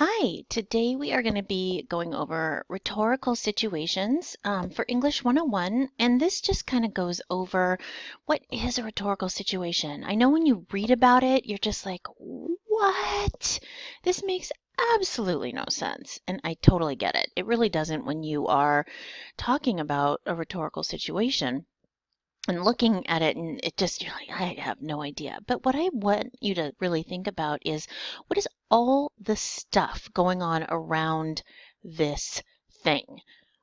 Hi, today we are going to be going over rhetorical situations for English 101, and this just kind of goes over what is a rhetorical situation. I know when you read about it, you're just like, what? This makes absolutely no sense, and I totally get it. It really doesn't when you are talking about a rhetorical situation and looking at it, and it just, you're like, I have no idea. But what I want you to really think about is what is all the stuff going on around this thing?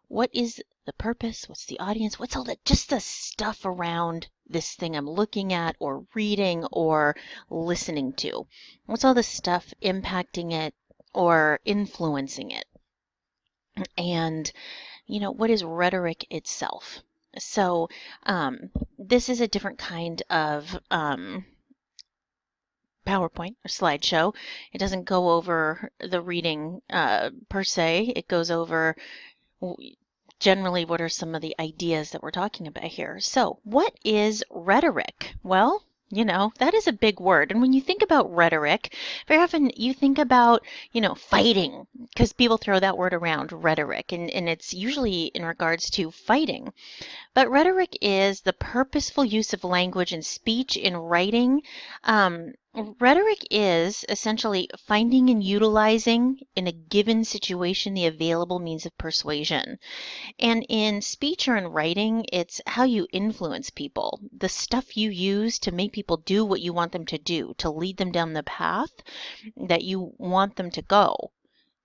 What is the purpose? What's the audience? What's all that, just the stuff around this thing I'm looking at or reading or listening to? What's all the stuff impacting it or influencing it? And what is rhetoric itself? So, this is a different kind of PowerPoint or slideshow. It doesn't go over the reading per se. It goes over generally what are some of the ideas that we're talking about here. So, what is rhetoric? Well, that is a big word. And when you think about rhetoric, very often you think about, fighting, because people throw that word around, rhetoric, and it's usually in regards to fighting. But rhetoric is the purposeful use of language and speech in writing. Rhetoric is essentially finding and utilizing in a given situation the available means of persuasion. And in speech or in writing, it's how you influence people, the stuff you use to make people do what you want them to do, to lead them down the path that you want them to go.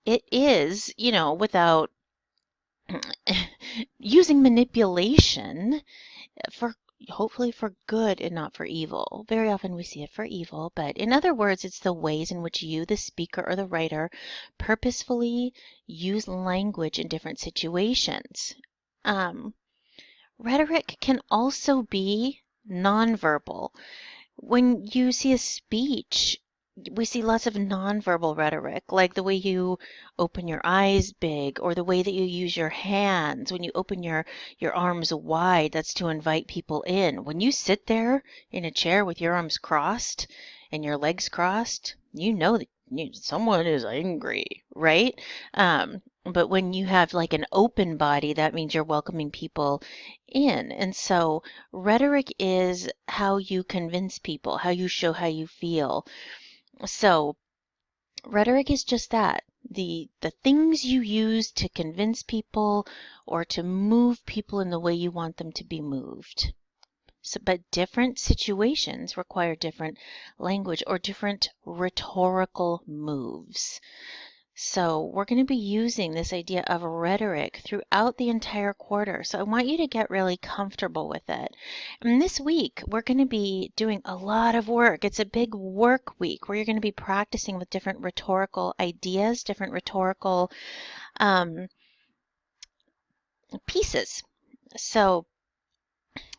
It is, without using manipulation for hopefully for good and not for evil. Very often we see it for evil, but in other words, it's the ways in which you, the speaker or the writer, purposefully use language in different situations. Rhetoric can also be nonverbal. When you see a speech, we see lots of nonverbal rhetoric, like the way you open your eyes big, or the way that you use your hands. When you open your arms wide, that's to invite people in. When you sit there in a chair with your arms crossed and your legs crossed, you know that someone is angry, right? But when you have like an open body, that means you're welcoming people in. And so rhetoric is how you convince people, how you show how you feel. So rhetoric is just that, the things you use to convince people or to move people in the way you want them to be moved. So, but different situations require different language or different rhetorical moves. So we're going to be using this idea of rhetoric throughout the entire quarter. So I want you to get really comfortable with it. And this week, we're going to be doing a lot of work. It's a big work week where you're going to be practicing with different rhetorical ideas, different rhetorical pieces. So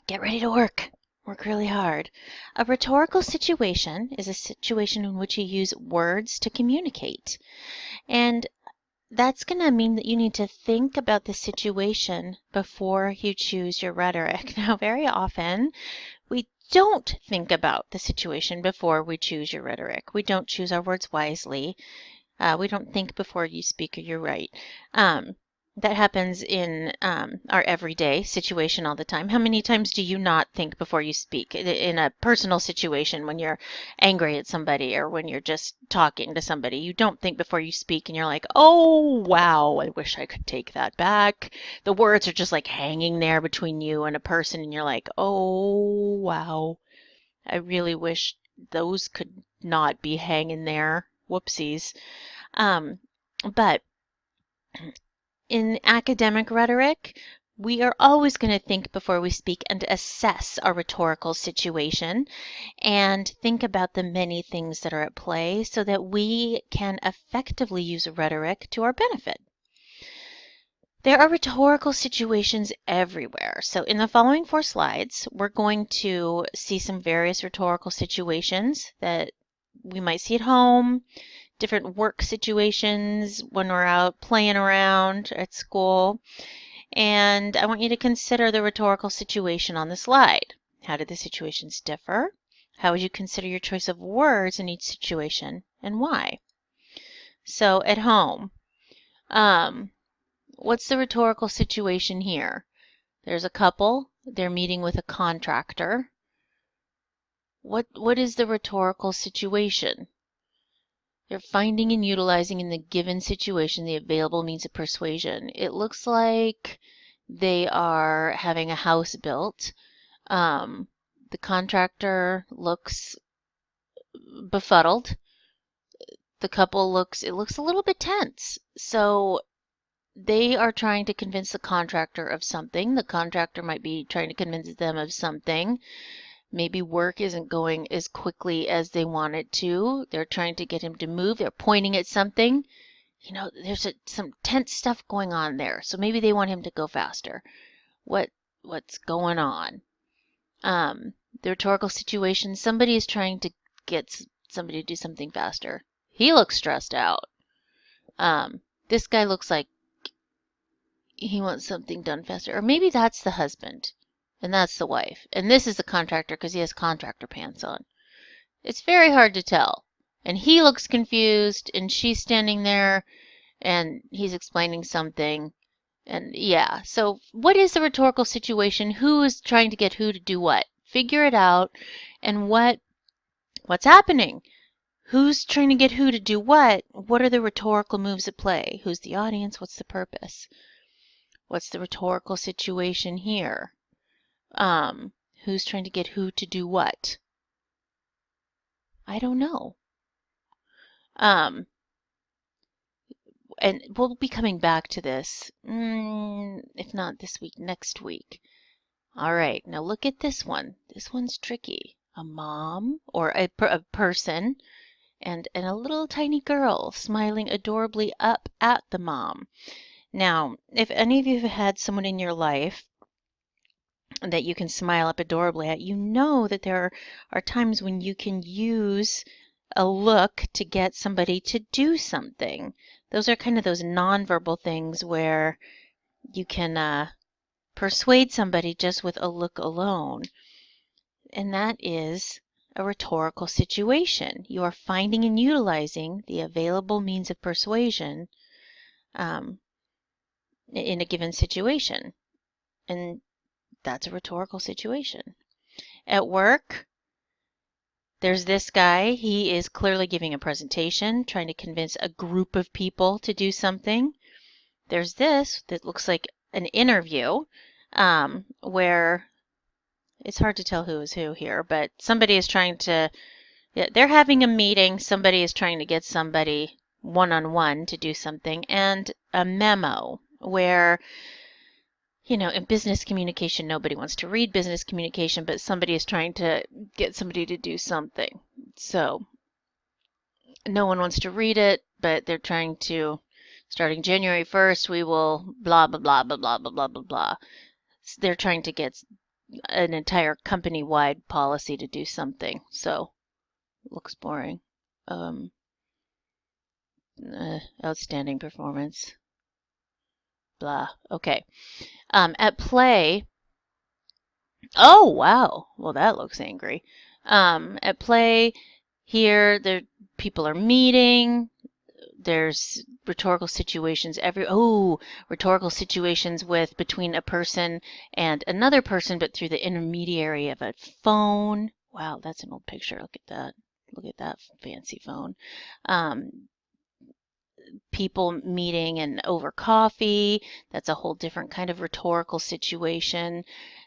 get ready to work. Work really hard. A rhetorical situation is a situation in which you use words to communicate. And that's going to mean that you need to think about the situation before you choose your rhetoric. Now, very often, we don't think about the situation before we choose your rhetoric. We don't choose our words wisely. We don't think before you speak or you write. That happens in our everyday situation all the time. How many times do you not think before you speak in a personal situation when you're angry at somebody or when you're just talking to somebody? You don't think before you speak and you're like, oh, wow, I wish I could take that back. The words are just like hanging there between you and a person and you're like, oh, wow, I really wish those could not be hanging there. Whoopsies. But in academic rhetoric, we are always going to think before we speak and assess our rhetorical situation and think about the many things that are at play so that we can effectively use rhetoric to our benefit. There are rhetorical situations everywhere. So in the following 4 slides, we're going to see some various rhetorical situations that we might see at home, different work situations when we're out playing around at school. And I want you to consider the rhetorical situation on the slide. How did the situations differ? How would you consider your choice of words in each situation and why? So at home, um, what's the rhetorical situation here? There's a couple, they're meeting with a contractor. What is the rhetorical situation? They're finding and utilizing in the given situation the available means of persuasion. It looks like they are having a house built. Um, the contractor looks befuddled. The couple it looks a little bit tense. So they are trying to convince the contractor of something. The contractor might be trying to convince them of something. Maybe work isn't going as quickly as they want it to. They're trying to get him to move. They're pointing at something. You know, there's some tense stuff going on there. So maybe they want him to go faster. What's going on? The rhetorical situation, somebody is trying to get somebody to do something faster. He looks stressed out. This guy looks like he wants something done faster. Or maybe that's the husband and that's the wife. And this is the contractor because he has contractor pants on. It's very hard to tell. And he looks confused and she's standing there and he's explaining something. And yeah, so what is the rhetorical situation? Who is trying to get who to do what? Figure it out. And what's happening? Who's trying to get who to do what? What are the rhetorical moves at play? Who's the audience? What's the purpose? What's the rhetorical situation here? Who's trying to get who to do what? I don't know. And we'll be coming back to this, if not this week, next week. All right, now look at this one. This one's tricky. A mom or a person and a little tiny girl smiling adorably up at the mom. Now, if any of you have had someone in your life that you can smile up adorably at, you know that there are times when you can use a look to get somebody to do something. Those are kind of those nonverbal things where you can persuade somebody just with a look alone. And that is a rhetorical situation. You are finding and utilizing the available means of persuasion in a given situation. And that's a rhetorical situation. At work, there's this guy. He is clearly giving a presentation, trying to convince a group of people to do something. There's this that looks like an interview where it's hard to tell who is who here, but somebody is trying to, they're having a meeting. Somebody is trying to get somebody one-on-one to do something, and a memo where, you know, in business communication, nobody wants to read business communication, but somebody is trying to get somebody to do something. So no one wants to read it, but they're trying to, starting January 1st, we will blah, blah, blah, blah, blah, blah, blah, blah, blah. They're trying to get an entire company-wide policy to do something. So it looks boring. Outstanding performance. Blah. Okay. At play, oh, wow. Well, that looks angry. At play here, people are meeting. There's rhetorical situations rhetorical situations between a person and another person, but through the intermediary of a phone. Wow, that's an old picture. Look at that. Look at that fancy phone. People meeting and over coffee. That's a whole different kind of rhetorical situation.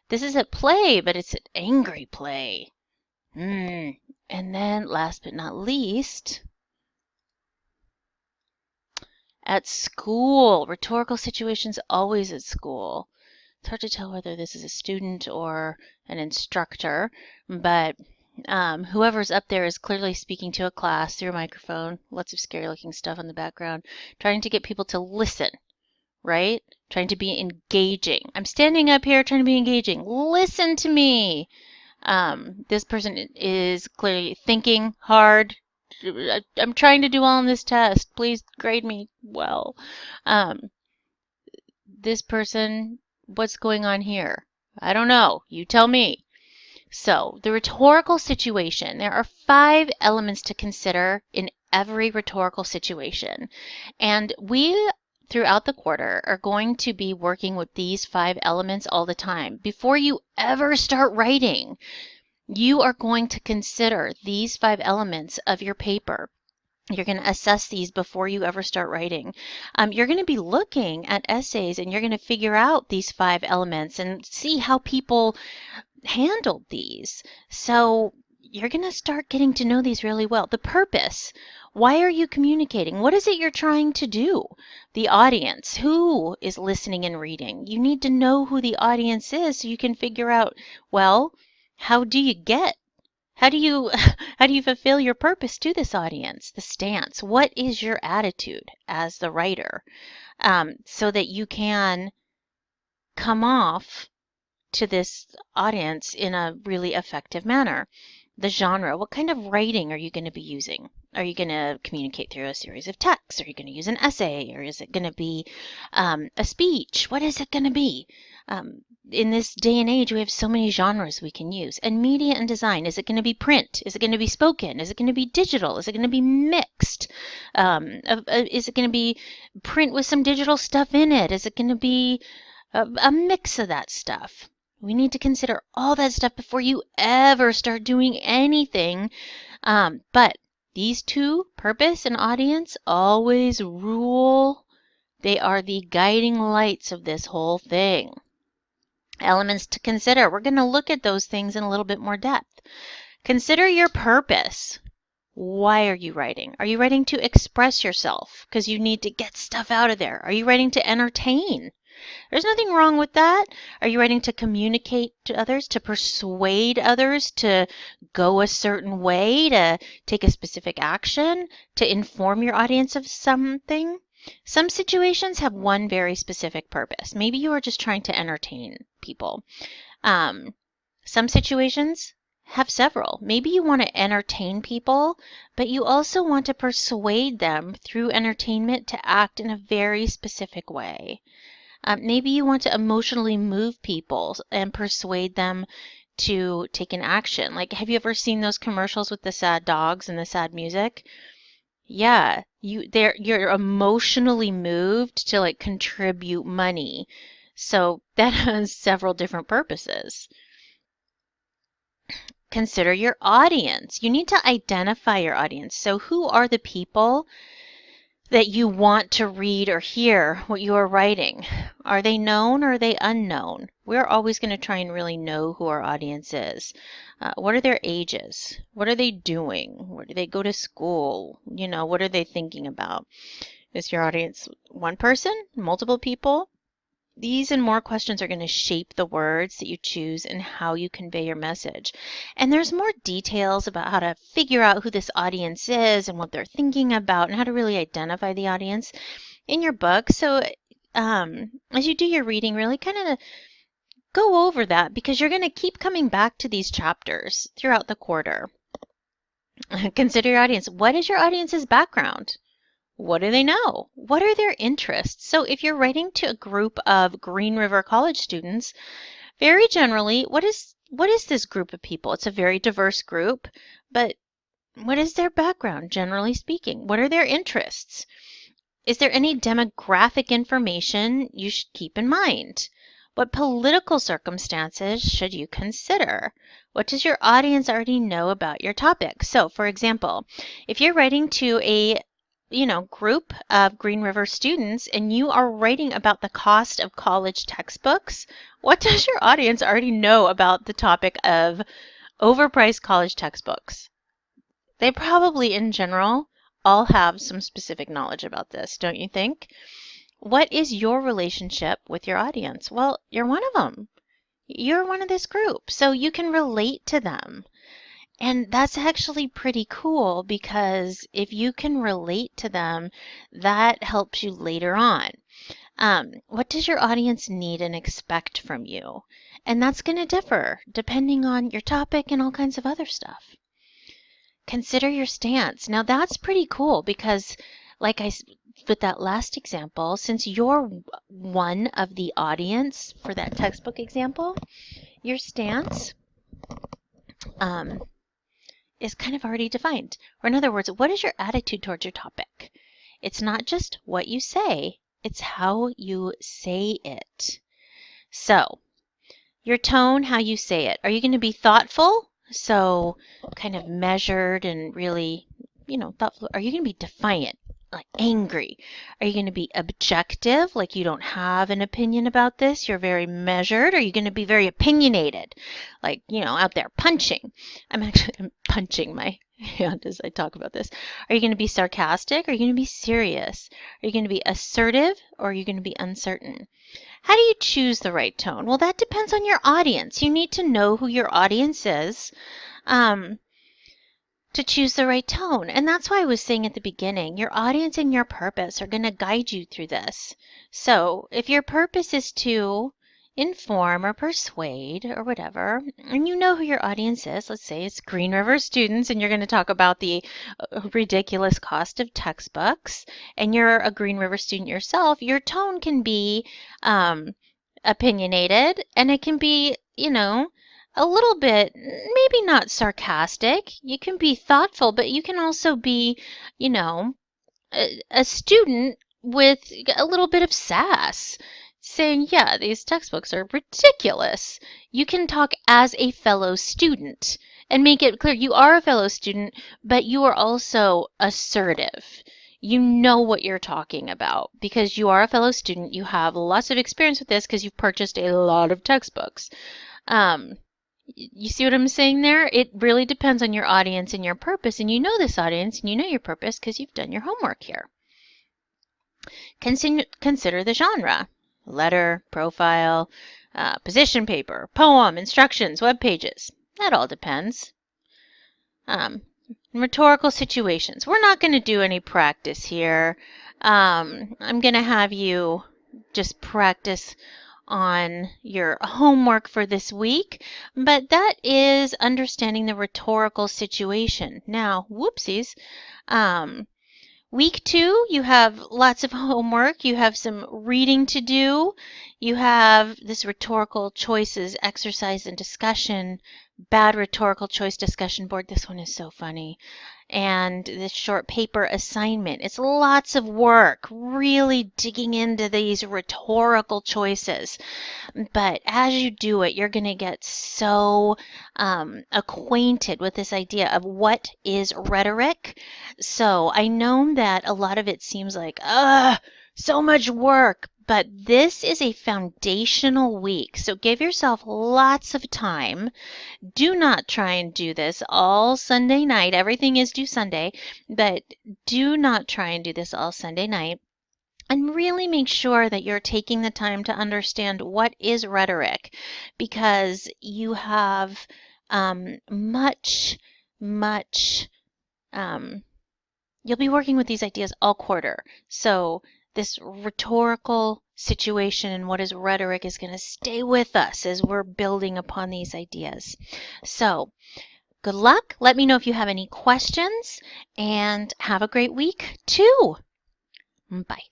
This is at play, but it's an angry play. And then last but not least, at school. Rhetorical situations always at school. It's hard to tell whether this is a student or an instructor, but whoever's up there is clearly speaking to a class through a microphone, lots of scary looking stuff in the background, trying to get people to listen, right? Trying to be engaging. I'm standing up here trying to be engaging. Listen to me. This person is clearly thinking hard. I'm trying to do well on this test. Please grade me well. This person, what's going on here? I don't know. You tell me. So, the rhetorical situation. There are 5 elements to consider in every rhetorical situation. And we, throughout the quarter, are going to be working with these 5 elements all the time. Before you ever start writing, you are going to consider these 5 elements of your paper. You're going to assess these before you ever start writing. You're going to be looking at essays and you're going to figure out these 5 elements and see how people handled these. So you're going to start getting to know these really well. The purpose. Why are you communicating? What is it you're trying to do? The audience. Who is listening and reading? You need to know who the audience is so you can figure out, well, how do you how do you fulfill your purpose to this audience? The stance. What is your attitude as the writer? So that you can come off to this audience in a really effective manner. The genre. What kind of writing are you going to be using? Are you going to communicate through a series of texts? Are you going to use an essay? Or is it going to be a speech? What is it going to be? In this day and age, we have so many genres we can use. And media and design, is it going to be print? Is it going to be spoken? Is it going to be digital? Is it going to be mixed? Is it going to be print with some digital stuff in it? Is it going to be a mix of that stuff? We need to consider all that stuff before you ever start doing anything. But these 2, purpose and audience, always rule. They are the guiding lights of this whole thing. Elements to consider. We're going to look at those things in a little bit more depth. Consider your purpose. Why are you writing? Are you writing to express yourself because you need to get stuff out of there? Are you writing to entertain? There's nothing wrong with that. Are you writing to communicate to others, to persuade others to go a certain way, to take a specific action, to inform your audience of something? Some situations have one very specific purpose. Maybe you are just trying to entertain people. Some situations have several. Maybe you want to entertain people, but you also want to persuade them through entertainment to act in a very specific way. Maybe you want to emotionally move people and persuade them to take an action. Like, have you ever seen those commercials with the sad dogs and the sad music? Yeah, you're emotionally moved to like contribute money. So that has several different purposes. Consider your audience. You need to identify your audience. So who are the people that you want to read or hear what you are writing? Are they known or are they unknown? We're always going to try and really know who our audience is. What are their ages? What are they doing? Where do they go to school? What are they thinking about? Is your audience one person? Multiple people? These and more questions are going to shape the words that you choose and how you convey your message. And there's more details about how to figure out who this audience is and what they're thinking about and how to really identify the audience in your book. So as you do your reading, really kind of go over that because you're going to keep coming back to these chapters throughout the quarter. Consider your audience. What is your audience's background? What do they know? What are their interests? So if you're writing to a group of Green River College students, very generally, what is this group of people? It's a very diverse group, but what is their background, generally speaking? What are their interests? Is there any demographic information you should keep in mind? What political circumstances should you consider? What does your audience already know about your topic? So, for example, if you're writing to a group of Green River students and you are writing about the cost of college textbooks, what does your audience already know about the topic of overpriced college textbooks? They probably, in general, all have some specific knowledge about this, don't you think? What is your relationship with your audience? Well, you're one of them. You're one of this group, so you can relate to them. And that's actually pretty cool because if you can relate to them, that helps you later on. What does your audience need and expect from you? And that's going to differ depending on your topic and all kinds of other stuff. Consider your stance. Now that's pretty cool because with that last example, since you're one of the audience for that textbook example, your stance is kind of already defined. Or in other words, what is your attitude towards your topic? It's not just what you say, it's how you say it. So, your tone, how you say it. Are you going to be thoughtful? So, kind of measured and really, thoughtful. Are you going to be defiant? Like angry? Are you going to be objective? Like you don't have an opinion about this? You're very measured? Are you going to be very opinionated? Like, out there punching. I'm punching my hand as I talk about this. Are you going to be sarcastic? Are you going to be serious? Are you going to be assertive? Or are you going to be uncertain? How do you choose the right tone? Well, that depends on your audience. You need to know who your audience is to choose the right tone. And that's why I was saying at the beginning, your audience and your purpose are going to guide you through this. So if your purpose is to inform or persuade or whatever, and you know who your audience is, let's say it's Green River students, and you're going to talk about the ridiculous cost of textbooks, and you're a Green River student yourself, your tone can be opinionated, and it can be, a little bit, maybe not sarcastic. You can be thoughtful, but you can also be, a student with a little bit of sass, saying, yeah, these textbooks are ridiculous. You can talk as a fellow student and make it clear you are a fellow student, but you are also assertive. You know what you're talking about because you are a fellow student. You have lots of experience with this because you've purchased a lot of textbooks. You see what I'm saying there? It really depends on your audience and your purpose, and you know this audience and you know your purpose because you've done your homework here. Consider the genre: letter, profile, position paper, poem, instructions, web pages. That all depends. Rhetorical situations. We're not going to do any practice here. I'm going to have you just practice on your homework for this week, but that is understanding the rhetorical situation. Now, whoopsies. Week 2, you have lots of homework. You have some reading to do. You have this rhetorical choices exercise and discussion, bad rhetorical choice discussion board. This one is so funny. And this short paper assignment. It's lots of work, really digging into these rhetorical choices. But as you do it, you're going to get so acquainted with this idea of what is rhetoric. So I know that a lot of it seems like, so much work. But this is a foundational week. So give yourself lots of time. Do not try and do this all Sunday night. Everything is due Sunday, but do not try and do this all Sunday night. And really make sure that you're taking the time to understand what is rhetoric, because you have you'll be working with these ideas all quarter. So this rhetorical situation and what is rhetoric is going to stay with us as we're building upon these ideas. So good luck. Let me know if you have any questions, and have a great week too. Bye.